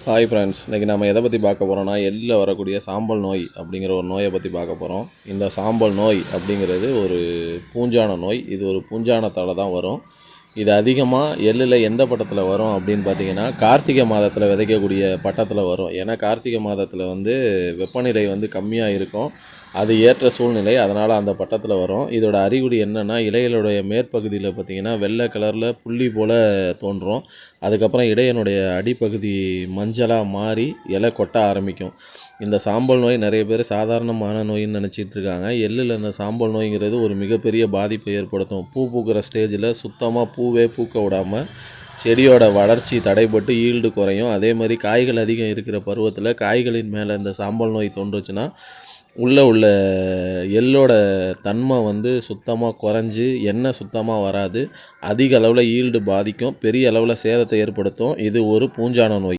Hi friends, இன்றைக்கி நம்ம எதை பற்றி பார்க்க போகிறோம்னா எள்ளில் வரக்கூடிய சாம்பல் நோய் அப்படிங்கிற ஒரு நோயை பற்றி பார்க்க போகிறோம். இந்த சாம்பல் நோய் அப்படிங்கிறது ஒரு பூஞ்சான நோய். இது ஒரு பூஞ்சானத்தால் தான் வரும். இது அதிகமாக எள்ளில் எந்த பட்டத்தில் வரும் அப்படின்னு பார்த்தீங்கன்னா, கார்த்திகை மாதத்தில் விதைக்கக்கூடிய பட்டத்தில் வரும். ஏன்னா கார்த்திகை மாதத்தில் வெப்பநிலை கம்மியாக இருக்கும். அது ஏற்ற சூழ்நிலை, அதனால் அந்த பட்டத்தில் வரும். இதோட அறிகுறி என்னென்னா, இலைகளுடைய மேற்பகுதியில் பார்த்திங்கன்னா வெள்ளை கலரில் புள்ளி போல் தோன்றும். அதுக்கப்புறம் இடையனுடைய அடிப்பகுதி மஞ்சளாக மாறி இலை கொட்ட ஆரம்பிக்கும். இந்த சாம்பல் நோய் நிறைய பேர் சாதாரணமான நோயின்னு நினச்சிட்டு இருக்காங்க. எள்ளில் இந்த சாம்பல் நோய்ங்கிறது ஒரு மிகப்பெரிய பாதிப்பை ஏற்படுத்தும். பூ பூக்கிற ஸ்டேஜில் சுத்தமாக பூவே பூக்க விடாமல் செடியோட வளர்ச்சி தடைப்பட்டு ஈல்டு குறையும். அதே மாதிரி காய்கள் அதிகம் இருக்கிற பருவத்தில் காய்களின் மேலே இந்த சாம்பல் நோய் தோன்றுச்சுன்னா உள்ள எள்ளோட தன்மை சுத்தமாக குறைஞ்சி எண்ணெய் சுத்தமாக வராது. அதிக அளவில் ஈல்டு பாதிக்கும். பெரிய அளவில் சேதத்தை ஏற்படுத்தும். இது ஒரு பூஞ்சான நோய்.